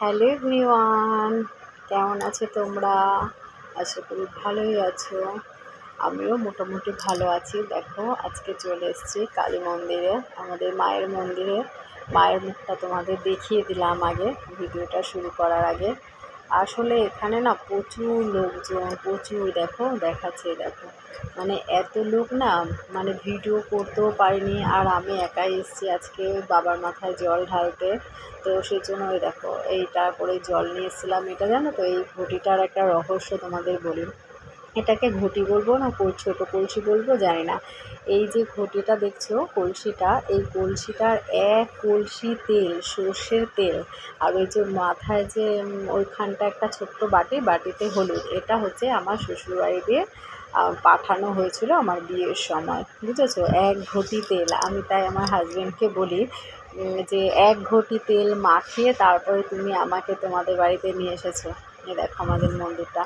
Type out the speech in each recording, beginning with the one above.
Hello everyone, কেমন আছো তোমরা? আশা করি ভালোই আছো। আমিও মোটামুটি ভালো আছি। দেখো, আজকে চলে এসেছি কালী মন্দিরে, আমাদের মায়ের মন্দিরে। মায়ের মুখটা তোমাদের দেখিয়ে দিলাম আগে, ভিডিওটা শুরু করার আগে। আসলে এখানে না প্রচুর লোকজন, প্রচুর, দেখো দেখাচ্ছে, দেখো মানে এত লোক না, মানে ভিডিও করতেও পারিনি। আর আমি একাই এসেছি আজকে বাবার মাথায় জল ঢালতে। তো সেই জন্য ওই দেখো এইটা করে জল নিয়ে এসেছিলাম। এটা জানো তো, এই ঘটিটার একটা রহস্য তোমাদের বলি। এটাকে ঘটি বলবো না ছোটো কলসি বলবো জানি না। এই যে ঘটিটা দেখছো, কলসিটা, এই কলসিটার এক কলসি তেল, সর্ষের তেল, আর ওই যে মাথায় যে ওইখানটা একটা ছোট্ট বাটিতে হলুদ, এটা হচ্ছে আমার শ্বশুরবাড়ি দিয়ে পাঠানো হয়েছিল আমার বিয়ের সময়, বুঝেছো? এক ঘটি তেল। আমি তাই আমার হাজব্যান্ডকে বলি যে এক ঘটি তেল মাখিয়ে তারপরে তুমি আমাকে তোমাদের বাড়িতে নিয়ে এসেছো। এই দেখো আমাদের মন্দিরটা।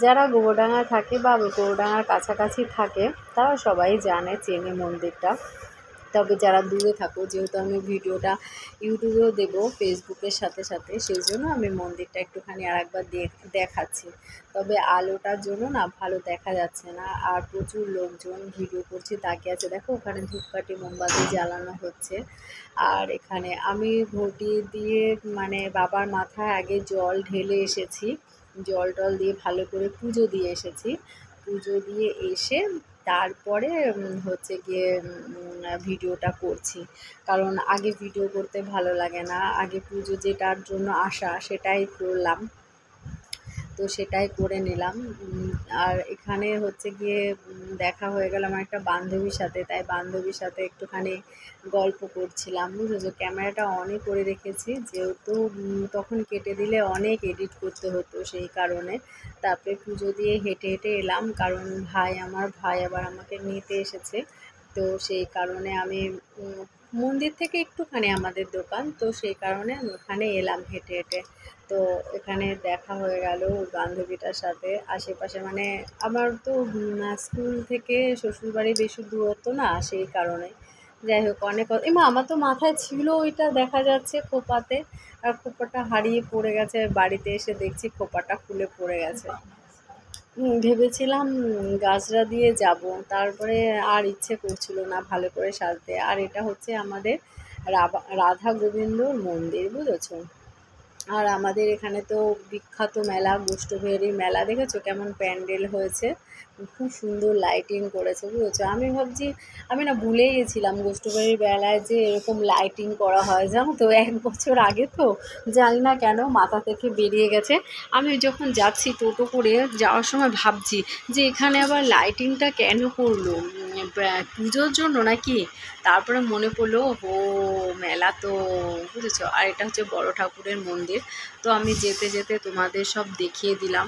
যারা গোবরডাঙ্গায় থাকে বা গোবরডাঙ্গার কাছাকাছি থাকে তারা সবাই জানে, চেনে মন্দিরটা। তবে যারা দূরে থাকো, যেহেতু আমি ভিডিওটা ইউটিউবেও দেবো ফেসবুকের সাথে সাথে, সেই জন্য আমি মন্দিরটা একটুখানি আরেকবার দেখাচ্ছি। তবে আলোটার জন্য না ভালো দেখা যাচ্ছে না, আর প্রচুর লোকজন ভিডিও করছি তাকিয়ে আছে। দেখো ওখানে ধূপকাঠি মোমবাতি জ্বালানো হচ্ছে। আর এখানে আমি ঘটি দিয়ে মানে বাবার মাথায় আগে জল ঢেলে এসেছি, জল টল দিয়ে ভালো করে পুজো দিয়ে এসেছি। পুজো দিয়ে এসে তারপরে হচ্ছে গিয়ে ভিডিওটা করছি। কারণ আগে ভিডিও করতে ভালো লাগে না, আগে পুজো যেটার জন্য আসা সেটাই করলাম। তো সেটাই করে নিলাম। আর এখানে হচ্ছে গিয়ে দেখা হয়ে গেল আমার একটা বান্ধবীর সাথে, তাই বান্ধবীর সাথে একটুখানি গল্প করছিলাম, বুঝেছো? ক্যামেরাটা অনই করে রেখেছি, যেহেতু তখন কেটে দিলে অনেক এডিট করতে হতো, সেই কারণে। তারপরে পুজো দিয়ে হেঁটে হেঁটে এলাম, কারণ আমার ভাই আবার আমাকে নিতে এসেছে। তো সেই কারণে আমি মন্দির থেকে একটুখানি আমাদের দোকান, তো সেই কারণে আমি ওখানে এলাম হেঁটে হেঁটে। তো এখানে দেখা হয়ে গেল বান্ধবীটার সাথে। আশেপাশে মানে আমার তো স্কুল থেকে শ্বশুরবাড়ি বেশি দূরত্ব না, সেই কারণে। যাই হোক, অনেক আমার তো মাথায় ছিল ওইটা, দেখা যাচ্ছে খোপাতে, আর খোপাটা হারিয়ে পড়ে গেছে। বাড়িতে এসে দেখছি খোপাটা খুলে পড়ে গেছে। ভেবেছিলাম গাজরা দিয়ে যাব, তারপরে আর ইচ্ছে করছিল না ভালো করে সাজতে। আর এটা হচ্ছে আমাদের রাধা গোবিন্দর মন্দির, বুঝেছো? আর আমাদের এখানে তো বিখ্যাত মেলা, গোষ্ঠবিহারী মেলা, দেখেছো কেমন প্যান্ডেল হয়েছে? খুব সুন্দর লাইটিং করেছে, বুঝেছো? আমি ভাবছি, আমি না ভুলেই গেছিলাম গোষ্ঠবিহারীর মেলায় যে এরকম লাইটিং করা হয়, জানো তো? 1 বছর আগে, তো জানি না কেন মাথা থেকে বেরিয়ে গেছে। আমি যখন যাচ্ছি টোটো করে যাওয়ার সময় ভাবছি যে এখানে আবার লাইটিংটা কেন করলো, পুজোর জন্য নাকি? তারপরে মনে পড়লো, ও মেলা তো, বুঝেছো? আর এটা হচ্ছে বড় ঠাকুরের মন্দির। তো আমি যেতে যেতে তোমাদের সব দেখিয়ে দিলাম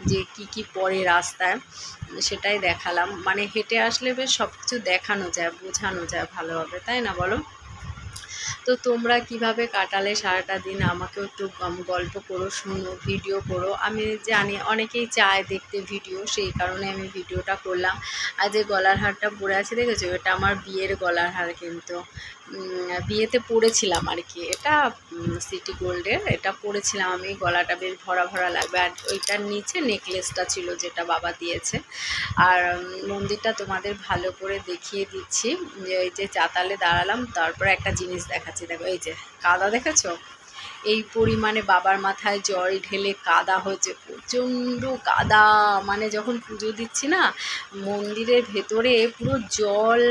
যে কি পড়ে রাস্তায়, সেটাই দেখালাম। মানে হেঁটে আসলে বেশ সব কিছু দেখানো যায়, বোঝানো যায় ভালোভাবে, তাই না বলো? তো তোমরা কিভাবে কাটালে সারাটা দিন আমাকেও একটু গল্প করো, শুনো, ভিডিও করো। আমি জানি অনেকেই চায় দেখতে ভিডিও, সেই কারণে আমি ভিডিওটা করলাম। আর যে গলার হারটা পরে আছে দেখেছো, এটা আমার বিয়ের গলার হার, কিন্তু বিয়েতে পরেছিলাম আর কি। এটা সিটি গোল্ডের, এটা পরেছিলাম আমি। গলাটা বেশ ভরা ভরা লাগবে। আর ওইটার নিচে নেকলেসটা ছিল যেটা বাবা দিয়েছে। আর মন্দিরটা তোমাদের ভালো করে দেখিয়ে দিচ্ছি। এই যে চাতালে দাঁড়ালাম, তারপরে একটা জিনিস দেখাচ্ছি। দেখো এই যে কাদা, দেখেছো? এই পরিমাণে বাবার মাথায় জল ঢেলে কাদা হয়েছে, প্রচণ্ড কাদা। মানে যখন পুজো দিচ্ছি না, মন্দিরের ভেতরে পুরো জল